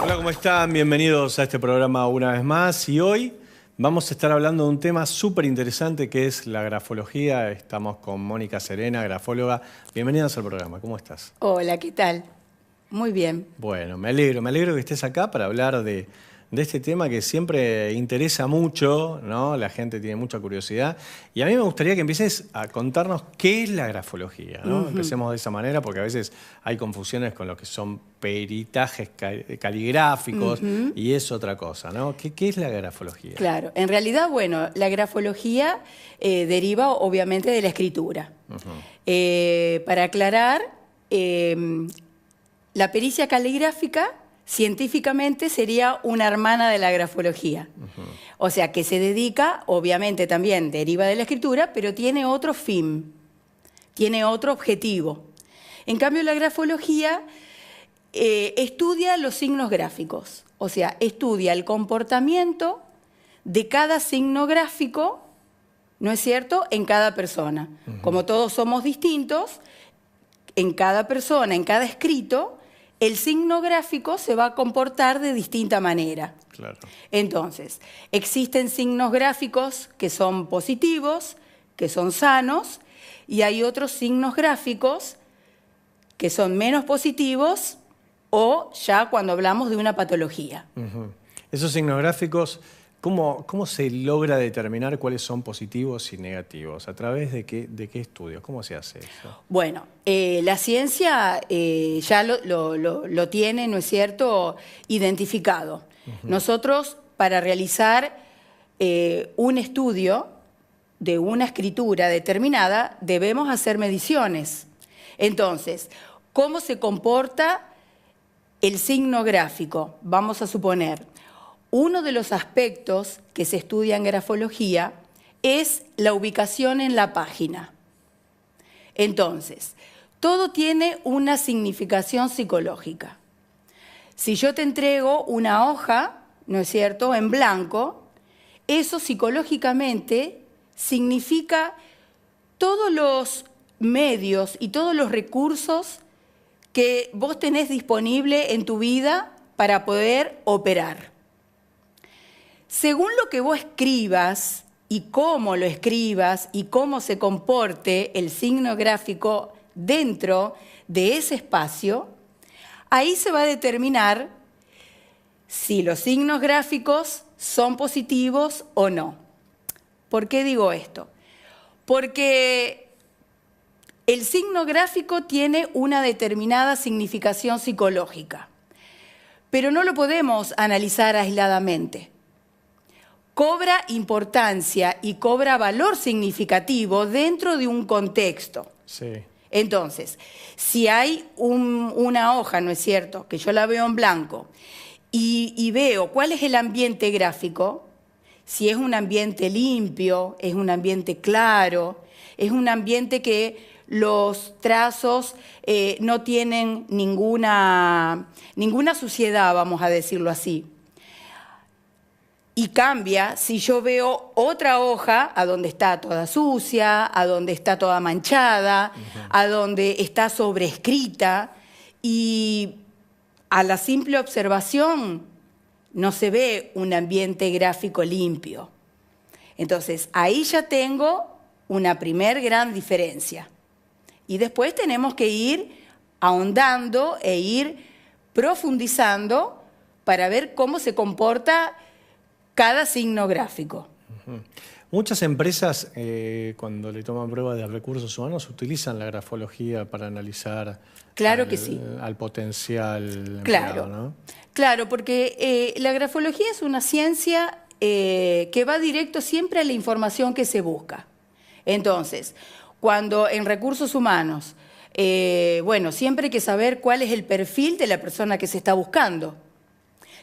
Hola, ¿cómo están? Bienvenidos a este programa una vez más. Y hoy vamos a estar hablando de un tema súper interesante que es la grafología. Estamos con Mónica Serena, grafóloga. Bienvenidos al programa. ¿Cómo estás? Hola, ¿qué tal? Muy bien. Bueno, me alegro que estés acá para hablar de este tema que siempre interesa mucho, ¿no? La gente tiene mucha curiosidad. Y a mí me gustaría que empieces a contarnos qué es la grafología, ¿no? Empecemos de esa manera porque a veces hay confusiones con lo que son peritajes caligráficos y es otra cosa, ¿no? ¿Qué es la grafología? Claro, en realidad, bueno, la grafología deriva obviamente de la escritura. Para aclarar, la pericia caligráfica científicamente sería una hermana de la grafología. O sea, que se dedica, obviamente también deriva de la escritura, pero tiene otro fin, tiene otro objetivo. En cambio, la grafología estudia los signos gráficos, o sea, estudia el comportamiento de cada signo gráfico, ¿no es cierto?, en cada persona. Como todos somos distintos, en cada persona, en cada escrito, el signo gráfico se va a comportar de distinta manera. Claro. Entonces, existen signos gráficos que son positivos, que son sanos, y hay otros signos gráficos que son menos positivos o ya cuando hablamos de una patología. Esos signos gráficos, ¿cómo se logra determinar cuáles son positivos y negativos? ¿A través de qué estudios? ¿Cómo se hace eso? Bueno, la ciencia ya lo tiene, ¿no es cierto?, identificado. Nosotros, para realizar un estudio de una escritura determinada, debemos hacer mediciones. Entonces, ¿cómo se comporta el signo gráfico? Vamos a suponer, uno de los aspectos que se estudia en grafología es la ubicación en la página. Entonces, todo tiene una significación psicológica. Si yo te entrego una hoja, ¿no es cierto?, en blanco, eso psicológicamente significa todos los medios y todos los recursos que vos tenés disponible en tu vida para poder operar. Según lo que vos escribas y cómo lo escribas y cómo se comporte el signo gráfico dentro de ese espacio, ahí se va a determinar si los signos gráficos son positivos o no. ¿Por qué digo esto? Porque el signo gráfico tiene una determinada significación psicológica, pero no lo podemos analizar aisladamente. Cobra importancia y cobra valor significativo dentro de un contexto. Sí. Entonces, si hay una hoja, ¿no es cierto?, que yo la veo en blanco y veo cuál es el ambiente gráfico, si es un ambiente limpio, es un ambiente claro, es un ambiente que los trazos no tienen ninguna suciedad, vamos a decirlo así. Y cambia si yo veo otra hoja a donde está toda sucia, a donde está toda manchada, a donde está sobrescrita, y a la simple observación no se ve un ambiente gráfico limpio. Entonces, ahí ya tengo una primer gran diferencia. Y después tenemos que ir ahondando e ir profundizando para ver cómo se comporta cada signo gráfico. Muchas empresas, cuando le toman pruebas de recursos humanos, utilizan la grafología para analizar claro que sí. al potencial claro, empleado, ¿no? Claro, porque la grafología es una ciencia que va directo siempre a la información que se busca. Entonces, cuando en recursos humanos, bueno, siempre hay que saber cuál es el perfil de la persona que se está buscando.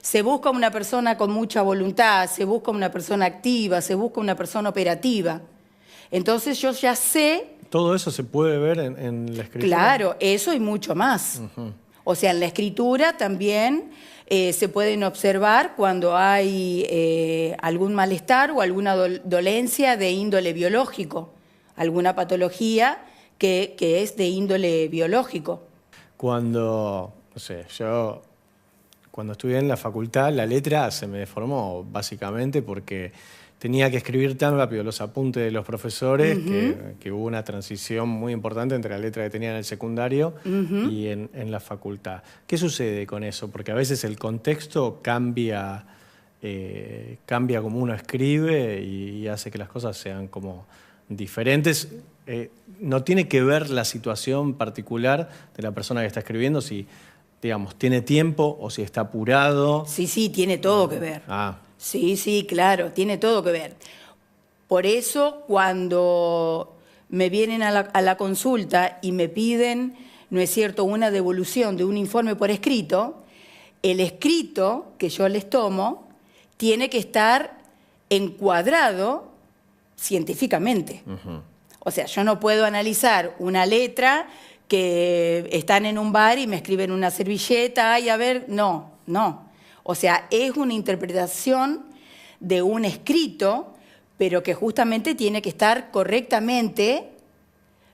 Se busca una persona con mucha voluntad, se busca una persona activa, se busca una persona operativa. Entonces yo ya sé... ¿Todo eso se puede ver en la escritura? Claro, eso y mucho más. O sea, en la escritura también se pueden observar cuando hay algún malestar o alguna dolencia de índole biológico, alguna patología que es de índole biológico. Cuando, no sé, yo cuando estudié en la facultad, la letra se me deformó básicamente porque tenía que escribir tan rápido los apuntes de los profesores que hubo una transición muy importante entre la letra que tenía en el secundario y en la facultad. ¿Qué sucede con eso? Porque a veces el contexto cambia como uno escribe y hace que las cosas sean como diferentes. No tiene que ver la situación particular de la persona que está escribiendo, si, digamos, tiene tiempo o si está apurado. Sí, tiene todo que ver. Ah. Sí, claro, tiene todo que ver. Por eso, cuando me vienen a la consulta y me piden, ¿no es cierto?, una devolución de un informe por escrito, el escrito que yo les tomo tiene que estar encuadrado científicamente. O sea, yo no puedo analizar una letra que están en un bar y me escriben una servilleta, ay, a ver, no. O sea, es una interpretación de un escrito, pero que justamente tiene que estar correctamente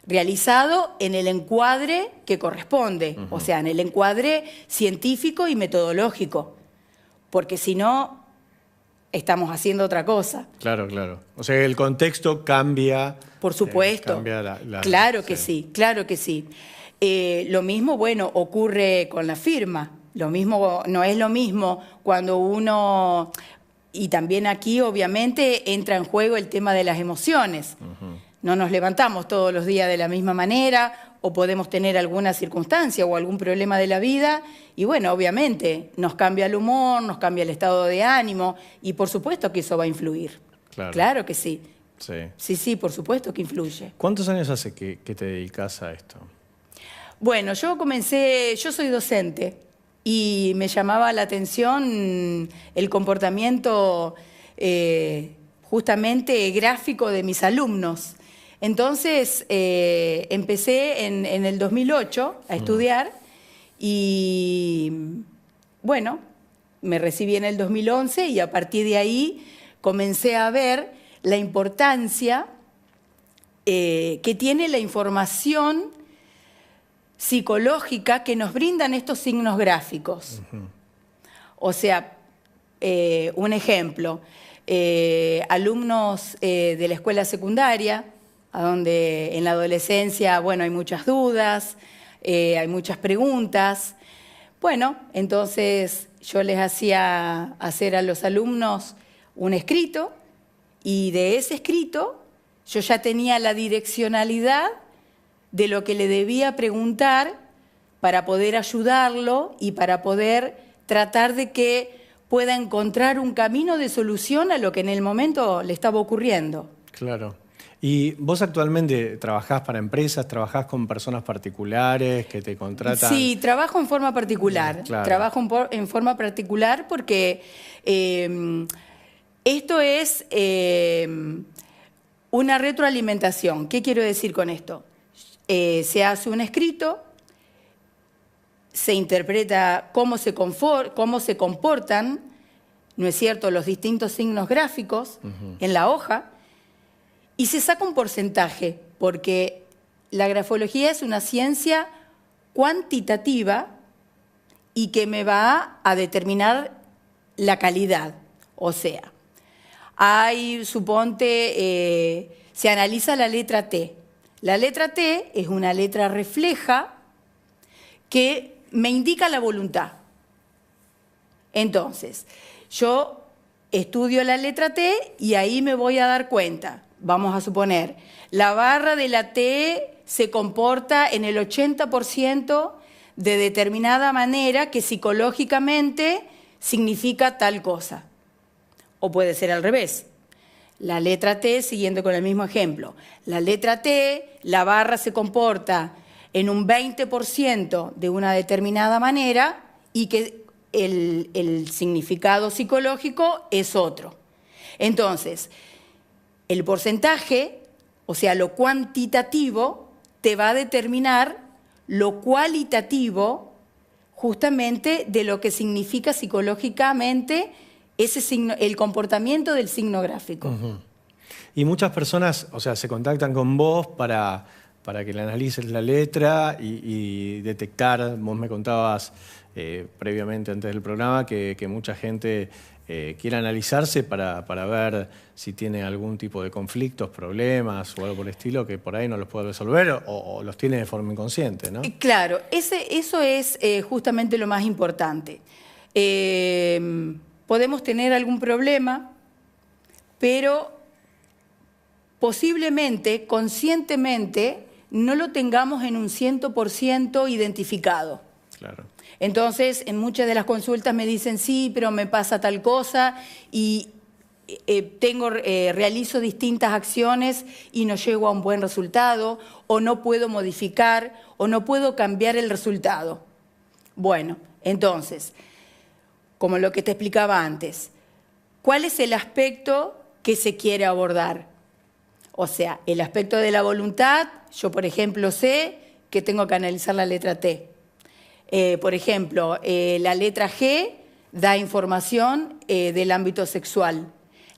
realizado en el encuadre que corresponde, o sea, en el encuadre científico y metodológico, porque si no, estamos haciendo otra cosa. Claro. O sea, el contexto cambia. Por supuesto. Cambia claro que sí. Lo mismo, bueno, ocurre con la firma. Lo mismo, no es lo mismo cuando uno... Y también aquí, obviamente, entra en juego el tema de las emociones. No nos levantamos todos los días de la misma manera, o podemos tener alguna circunstancia o algún problema de la vida, y bueno, obviamente, nos cambia el humor, nos cambia el estado de ánimo, y por supuesto que eso va a influir. Claro que sí. Sí, por supuesto que influye. ¿Cuántos años hace que te dedicas a esto? Bueno, yo soy docente, y me llamaba la atención el comportamiento justamente gráfico de mis alumnos. Entonces empecé en el 2008 a estudiar y bueno, me recibí en el 2011 y a partir de ahí comencé a ver la importancia que tiene la información psicológica que nos brindan estos signos gráficos. O sea, un ejemplo, alumnos de la escuela secundaria, a donde en la adolescencia, bueno, hay muchas dudas, hay muchas preguntas. Bueno, entonces yo les hacía hacer a los alumnos un escrito y de ese escrito yo ya tenía la direccionalidad de lo que le debía preguntar para poder ayudarlo y para poder tratar de que pueda encontrar un camino de solución a lo que en el momento le estaba ocurriendo. Claro. ¿Y vos actualmente trabajás para empresas, trabajás con personas particulares que te contratan? Sí, trabajo en forma particular. Claro. Trabajo en forma particular porque esto es una retroalimentación. ¿Qué quiero decir con esto? Se hace un escrito, se interpreta cómo se comportan, ¿no es cierto?, los distintos signos gráficos en la hoja, y se saca un porcentaje, porque la grafología es una ciencia cuantitativa y que me va a determinar la calidad. O sea, suponte, se analiza la letra T. La letra T es una letra refleja que me indica la voluntad. Entonces, yo estudio la letra T y ahí me voy a dar cuenta. Vamos a suponer, la barra de la T se comporta en el 80% de determinada manera que psicológicamente significa tal cosa. O puede ser al revés. La letra T, siguiendo con el mismo ejemplo, la letra T, la barra se comporta en un 20% de una determinada manera y que el significado psicológico es otro. Entonces, el porcentaje, o sea, lo cuantitativo, te va a determinar lo cualitativo justamente de lo que significa psicológicamente ese signo, el comportamiento del signo gráfico. Y muchas personas, o sea, se contactan con vos para que le analices la letra y detectar, vos me contabas, previamente antes del programa que mucha gente quiere analizarse para ver si tiene algún tipo de conflictos, problemas o algo por el estilo que por ahí no los puede resolver o los tiene de forma inconsciente, ¿no? Claro, eso es justamente lo más importante. Podemos tener algún problema, pero posiblemente, conscientemente, no lo tengamos en un 100% identificado. Claro. Entonces, en muchas de las consultas me dicen, sí, pero me pasa tal cosa y realizo distintas acciones y no llego a un buen resultado, o no puedo modificar, o no puedo cambiar el resultado. Bueno, entonces, como lo que te explicaba antes, ¿cuál es el aspecto que se quiere abordar? O sea, el aspecto de la voluntad, yo por ejemplo sé que tengo que analizar la letra T. Por ejemplo, la letra G da información del ámbito sexual.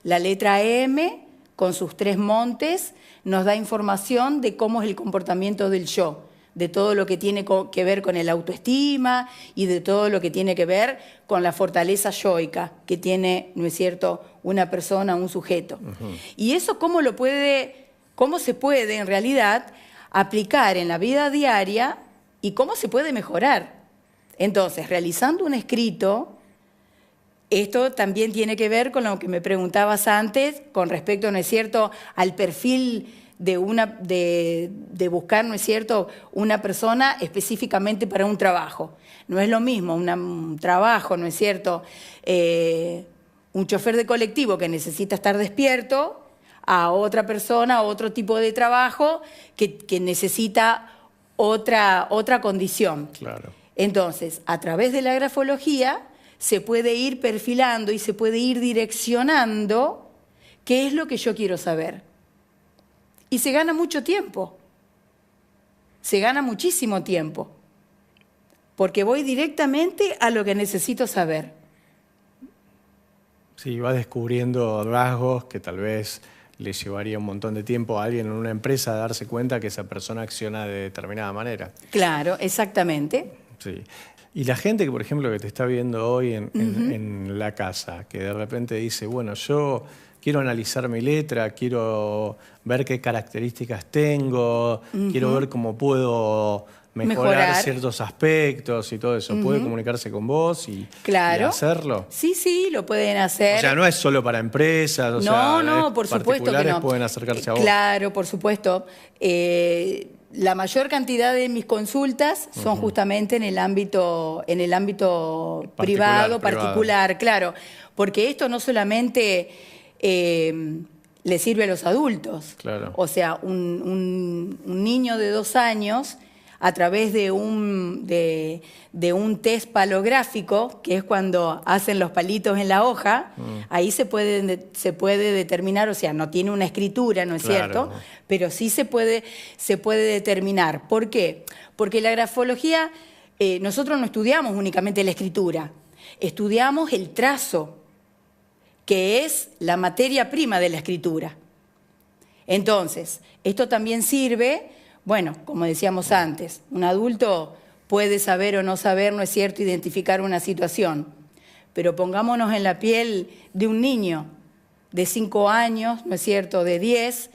La letra M, con sus 3 montes, nos da información de cómo es el comportamiento del yo, de todo lo que tiene que ver con el autoestima y de todo lo que tiene que ver con la fortaleza yoica que tiene, ¿no es cierto?, una persona, un sujeto. Uh-huh. Y eso cómo se puede en realidad aplicar en la vida diaria y cómo se puede mejorar. Entonces, realizando un escrito, esto también tiene que ver con lo que me preguntabas antes, con respecto, ¿no es cierto?, al perfil de buscar, ¿no es cierto?, una persona específicamente para un trabajo. No es lo mismo un trabajo, ¿no es cierto?, un chofer de colectivo que necesita estar despierto, a otra persona, a otro tipo de trabajo que necesita otra condición. Claro. Entonces, a través de la grafología se puede ir perfilando y se puede ir direccionando qué es lo que yo quiero saber. Y se gana mucho tiempo, se gana muchísimo tiempo, porque voy directamente a lo que necesito saber. Sí, va descubriendo rasgos que tal vez le llevaría un montón de tiempo a alguien en una empresa a darse cuenta que esa persona acciona de determinada manera. Claro, exactamente. Sí. Y la gente que, por ejemplo, que te está viendo hoy en la casa, que de repente dice, bueno, yo quiero analizar mi letra, quiero ver qué características tengo, quiero ver cómo puedo mejorar ciertos aspectos y todo eso. ¿Puede comunicarse con vos y hacerlo? Sí, lo pueden hacer. O sea, no es solo para empresas, por supuesto que no. Pueden acercarse a vos. Claro, por supuesto. La mayor cantidad de mis consultas son justamente en el ámbito privado, particular, claro. Porque esto no solamente le sirve a los adultos. Claro. O sea, un niño de 2 años, a través de un test palográfico, que es cuando hacen los palitos en la hoja, ahí se puede determinar, o sea, no tiene una escritura, ¿no es cierto? Pero sí se puede determinar. ¿Por qué? Porque la grafología, nosotros no estudiamos únicamente la escritura, estudiamos el trazo, que es la materia prima de la escritura. Entonces, esto también sirve. Bueno, como decíamos antes, un adulto puede saber o no saber, ¿no es cierto?, identificar una situación. Pero pongámonos en la piel de un niño de 5 años, ¿no es cierto?, de 10,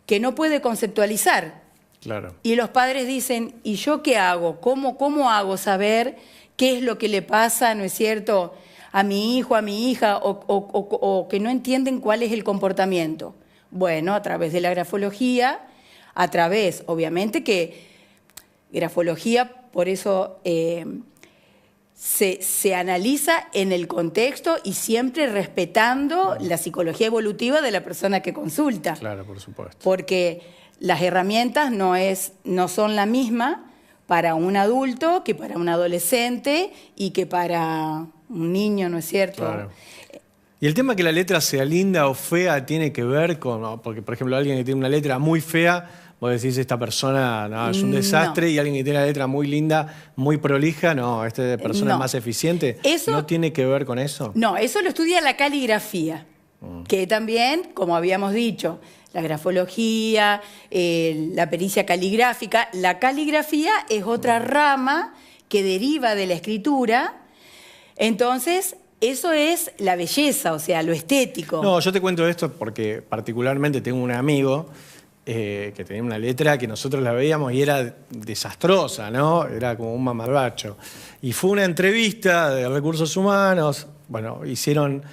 que no puede conceptualizar. Claro. Y los padres dicen, ¿y yo qué hago? ¿Cómo hago saber qué es lo que le pasa, ¿no es cierto?, a mi hijo, a mi hija, o que no entienden cuál es el comportamiento? Bueno, a través de la grafología, a través, obviamente que grafología, por eso se analiza en el contexto y siempre respetando la psicología evolutiva de la persona que consulta. Claro, por supuesto. Porque las herramientas no son la misma para un adulto que para un adolescente y que para un niño, ¿no es cierto? Claro. Y el tema que la letra sea linda o fea tiene que ver con, porque por ejemplo alguien que tiene una letra muy fea, vos decís esta persona es un desastre, y alguien que tiene la letra muy linda, muy prolija, esta persona es más eficiente. Eso, ¿no tiene que ver con eso? No, eso lo estudia la caligrafía, que también, como habíamos dicho, la grafología, la pericia caligráfica. La caligrafía es otra rama que deriva de la escritura. Entonces, eso es la belleza, o sea, lo estético. No, yo te cuento esto porque particularmente tengo un amigo que tenía una letra que nosotros la veíamos y era desastrosa, ¿no? Era como un mamarracho. Y fue una entrevista de Recursos Humanos, bueno, hicieron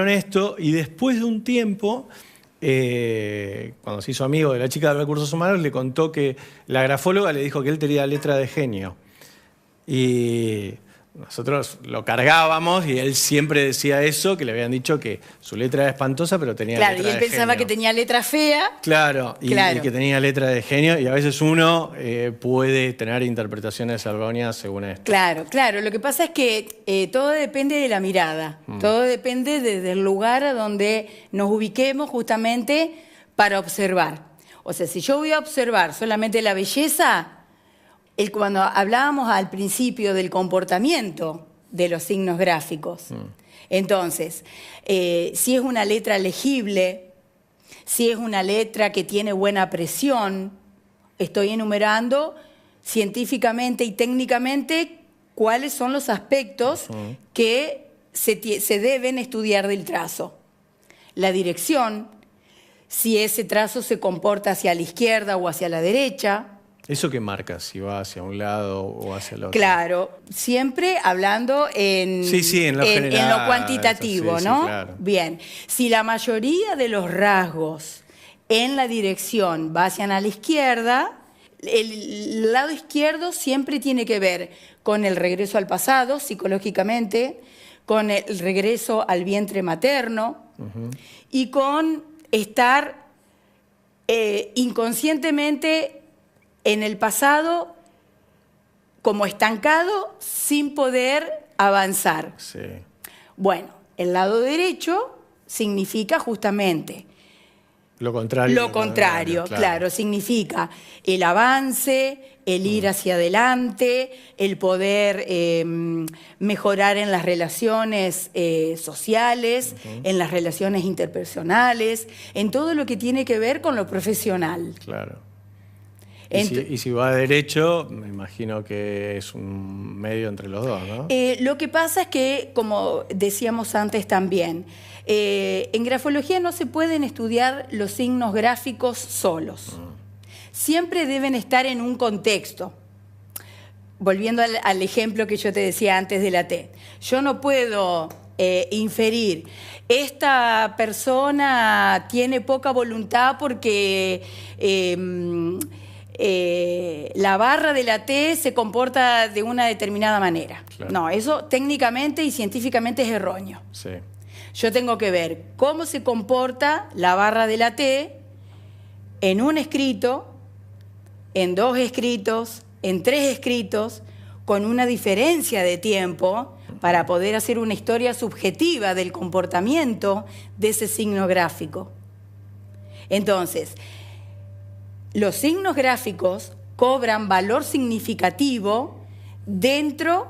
esto y después de un tiempo, cuando se hizo amigo de la chica de Recursos Humanos, le contó que la grafóloga le dijo que él tenía letra de genio. Y nosotros lo cargábamos y él siempre decía eso, que le habían dicho que su letra era espantosa, pero tenía letra de genio. Claro, y él pensaba que tenía letra fea. Claro, y que tenía letra de genio, y a veces uno puede tener interpretaciones erróneas según esto. Claro, claro. Lo que pasa es que todo depende de la mirada, todo depende del lugar a donde nos ubiquemos justamente para observar. O sea, si yo voy a observar solamente la belleza, cuando hablábamos al principio del comportamiento de los signos gráficos, entonces, si es una letra legible, si es una letra que tiene buena presión, estoy enumerando científicamente y técnicamente cuáles son los aspectos que se deben estudiar del trazo. La dirección, si ese trazo se comporta hacia la izquierda o hacia la derecha. ¿Eso qué marca? Si va hacia un lado o hacia el otro. Claro, siempre hablando en lo cuantitativo, eso, ¿no? Sí, claro. Bien, si la mayoría de los rasgos en la dirección va hacia la izquierda, el lado izquierdo siempre tiene que ver con el regreso al pasado, psicológicamente, con el regreso al vientre materno y con estar inconscientemente en el pasado como estancado sin poder avanzar. Sí. Bueno, el lado derecho significa justamente lo contrario. Lo contrario, claro, significa el avance, el ir hacia adelante, el poder mejorar en las relaciones sociales, en las relaciones interpersonales, en todo lo que tiene que ver con lo profesional. Claro. Y si va derecho, me imagino que es un medio entre los dos, ¿no? Lo que pasa es que, como decíamos antes también, en grafología no se pueden estudiar los signos gráficos solos. Siempre deben estar en un contexto. Volviendo al ejemplo que yo te decía antes de la T. Yo no puedo inferir, esta persona tiene poca voluntad porque la barra de la T se comporta de una determinada manera. Claro. No, eso técnicamente y científicamente es erróneo. Sí. Yo tengo que ver cómo se comporta la barra de la T en un escrito, en dos escritos, en tres escritos, con una diferencia de tiempo para poder hacer una historia subjetiva del comportamiento de ese signo gráfico. Entonces, los signos gráficos cobran valor significativo dentro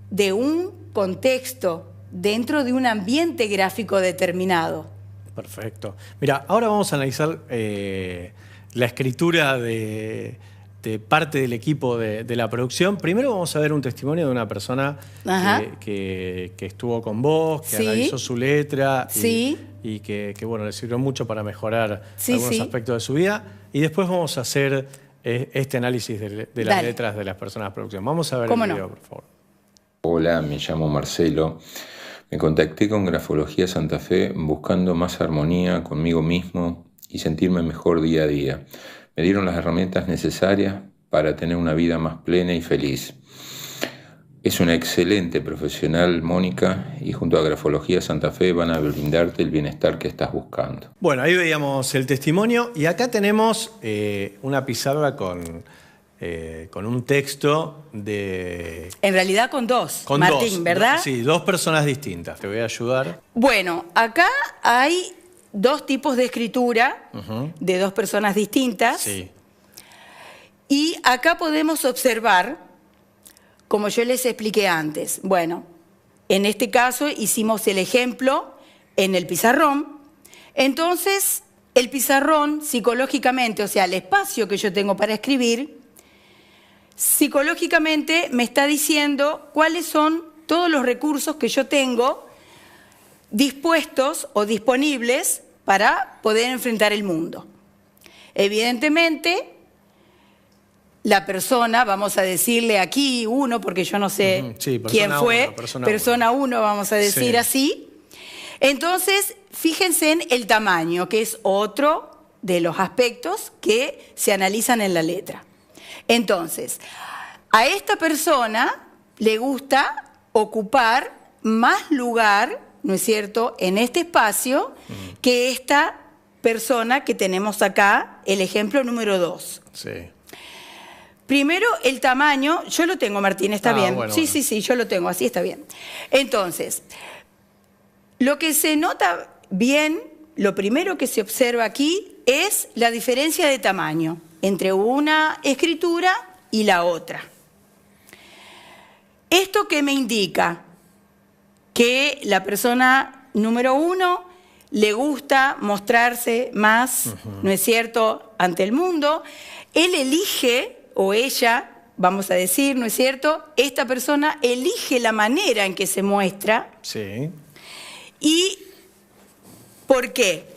de un contexto, dentro de un ambiente gráfico determinado. Perfecto. Mira, ahora vamos a analizar la escritura de parte del equipo de la producción. Primero vamos a ver un testimonio de una persona que estuvo con vos, que analizó su letra y que bueno, le sirvió mucho para mejorar algunos aspectos de su vida. Y después vamos a hacer este análisis de las letras de las personas de producción. Vamos a ver el video, por favor. Hola, me llamo Marcelo. Me contacté con Grafología Santa Fe buscando más armonía conmigo mismo y sentirme mejor día a día. Me dieron las herramientas necesarias para tener una vida más plena y feliz. Es una excelente profesional, Mónica, y junto a Grafología Santa Fe van a brindarte el bienestar que estás buscando. Bueno, ahí veíamos el testimonio y acá tenemos una pizarra con un texto de... En realidad con dos, Martín, ¿verdad? Sí, dos personas distintas. Te voy a ayudar. Bueno, acá hay dos tipos de escritura de dos personas distintas. Sí. Y acá podemos observar, como yo les expliqué antes, bueno, en este caso hicimos el ejemplo en el pizarrón. Entonces, el pizarrón psicológicamente, o sea, el espacio que yo tengo para escribir, psicológicamente me está diciendo cuáles son todos los recursos que yo tengo dispuestos o disponibles para poder enfrentar el mundo. Evidentemente, la persona, vamos a decirle aquí uno, porque yo no sé quién fue, persona uno, vamos a decir así. Entonces, fíjense en el tamaño, que es otro de los aspectos que se analizan en la letra. Entonces, a esta persona le gusta ocupar más lugar, ¿no es cierto?, en este espacio que esta persona que tenemos acá, el ejemplo número 2. Sí. Primero, el tamaño, yo lo tengo, Martín, ¿está bien? Bueno, sí, yo lo tengo, así está bien. Entonces, lo que se nota bien, lo primero que se observa aquí es la diferencia de tamaño entre una escritura y la otra. ¿Esto qué me indica? Que la persona número 1 le gusta mostrarse más, ¿no es cierto?, ante el mundo. Él elige, o ella, vamos a decir, ¿no es cierto?, esta persona elige la manera en que se muestra. Sí. ¿Y por qué?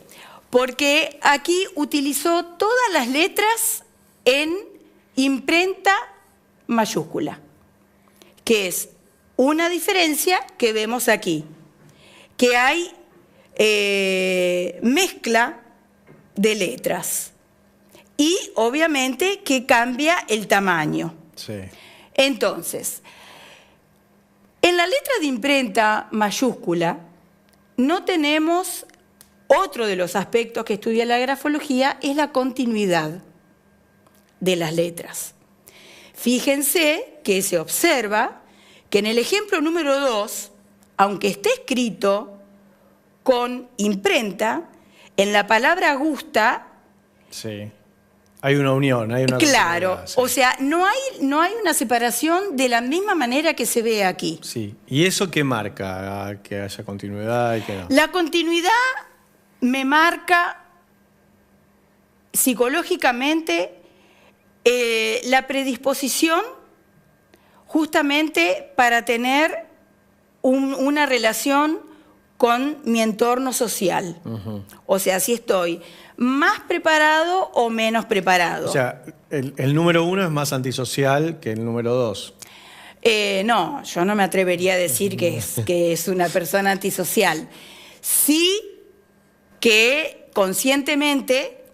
Porque aquí utilizó todas las letras en imprenta mayúscula, que es una diferencia que vemos aquí, que hay mezcla de letras y obviamente que cambia el tamaño. Sí. Entonces, en la letra de imprenta mayúscula no tenemos otro de los aspectos que estudia la grafología, es la continuidad de las letras. Fíjense que se observa que en el ejemplo número 2, aunque esté escrito con imprenta, en la palabra gusta... Sí. Hay una unión, hay una... Claro, sí. o sea, no hay una separación de la misma manera que se ve aquí. Sí. ¿Y eso qué marca? Que haya continuidad y que no. La continuidad me marca psicológicamente la predisposición justamente para tener una relación con mi entorno social. O sea, si estoy más preparado o menos preparado. O sea, el número 1 es más antisocial que el número 2. No, yo no me atrevería a decir que es una persona antisocial. Sí que conscientemente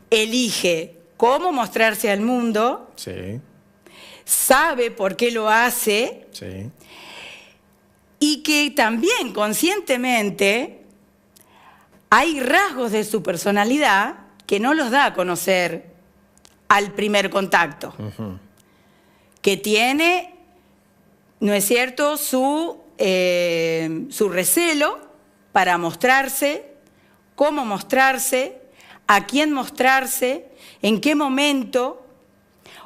elige cómo mostrarse al mundo, sabe por qué lo hace, y que también conscientemente hay rasgos de su personalidad que no los da a conocer al primer contacto, que tiene, ¿no es cierto?, su recelo para mostrarse, cómo mostrarse, a quién mostrarse, en qué momento.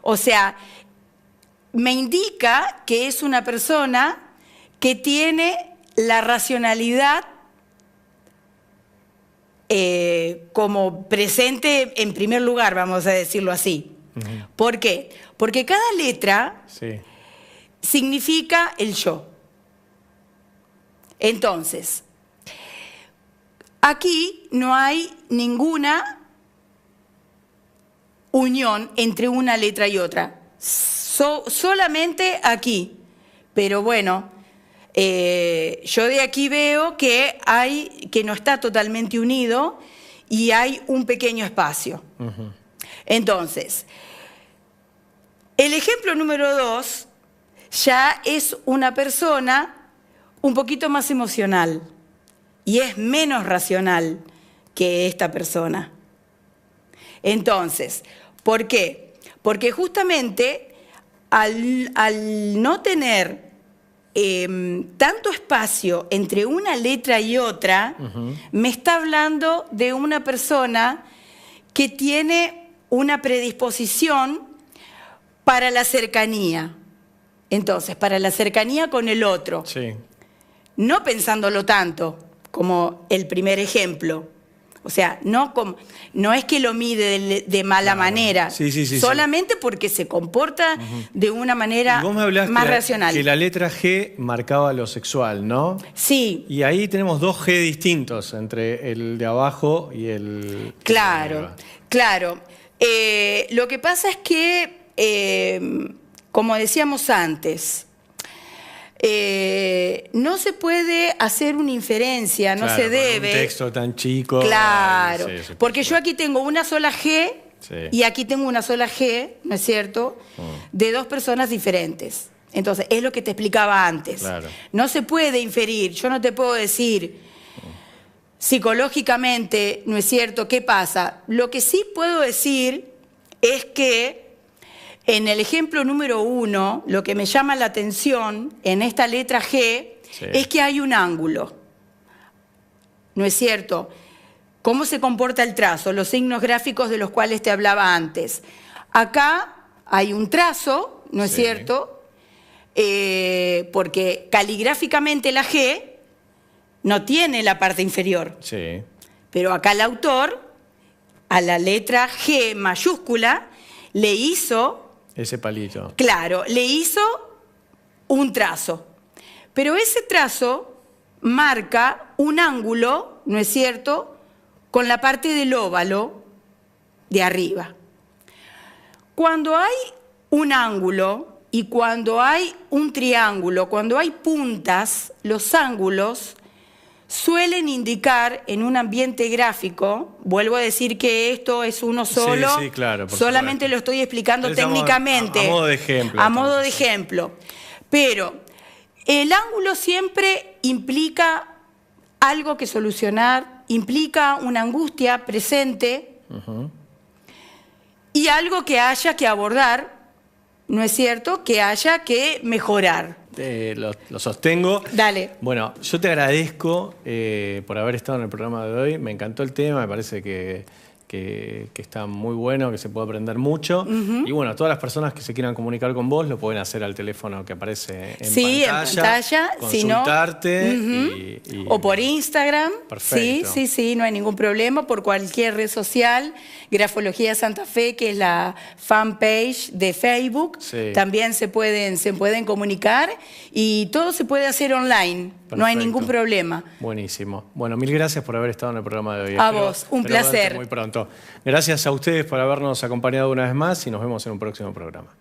O sea, me indica que es una persona que tiene la racionalidad como presente en primer lugar, vamos a decirlo así. ¿Por qué? Porque cada letra significa el yo. Entonces, aquí no hay ninguna unión entre una letra y otra. Solamente aquí. Pero bueno, yo de aquí veo que no está totalmente unido y hay un pequeño espacio. Entonces, el ejemplo número 2 ya es una persona un poquito más emocional y es menos racional que esta persona. Entonces, ¿por qué? Porque justamente al no tener tanto espacio entre una letra y otra, me está hablando de una persona que tiene una predisposición para la cercanía. Entonces, para la cercanía con el otro. No pensándolo tanto como el primer ejemplo. O sea, no es que lo mide de mala manera, solamente porque se comporta de una manera vos me hablaste más racional. Que la letra G marcaba lo sexual, ¿no? Sí. Y ahí tenemos dos G distintos entre el de abajo y el... Claro, claro. Lo que pasa es que, como decíamos antes, no se puede hacer una inferencia, no se debe. Un texto tan chico. Claro, porque yo aquí tengo una sola G y aquí tengo una sola G, ¿no es cierto?, de dos personas diferentes. Entonces, es lo que te explicaba antes. Claro. No se puede inferir, yo no te puedo decir psicológicamente, ¿no es cierto?, ¿qué pasa? Lo que sí puedo decir es que en el ejemplo número 1, lo que me llama la atención en esta letra G es que hay un ángulo, ¿no es cierto? ¿Cómo se comporta el trazo? Los signos gráficos de los cuales te hablaba antes. Acá hay un trazo, ¿no es cierto? Porque caligráficamente la G no tiene la parte inferior. Sí. Pero acá el autor, a la letra G mayúscula, le hizo... Ese palito. Claro, le hizo un trazo. Pero ese trazo marca un ángulo, ¿no es cierto?, con la parte del óvalo de arriba. Cuando hay un ángulo y cuando hay un triángulo, cuando hay puntas, los ángulos suelen indicar en un ambiente gráfico, vuelvo a decir que esto es uno solo, claro, solamente lo estoy explicando técnicamente. A modo de ejemplo. A modo de ejemplo. Pero el ángulo siempre implica algo que solucionar, implica una angustia presente y algo que haya que abordar, ¿no es cierto?, que haya que mejorar. Lo sostengo. Dale. Bueno, yo te agradezco por haber estado en el programa de hoy. Me encantó el tema, me parece que está muy bueno, que se puede aprender mucho. Y bueno, todas las personas que se quieran comunicar con vos lo pueden hacer al teléfono que aparece en pantalla. Consultarte. O por Instagram. Perfecto. Sí, no hay ningún problema. Por cualquier red social. Grafología Santa Fe, que es la fanpage de Facebook. También se pueden comunicar. Y todo se puede hacer online. Perfecto. No hay ningún problema. Buenísimo. Bueno, mil gracias por haber estado en el programa de hoy. A vos, un placer. Muy pronto. Gracias a ustedes por habernos acompañado una vez más y nos vemos en un próximo programa.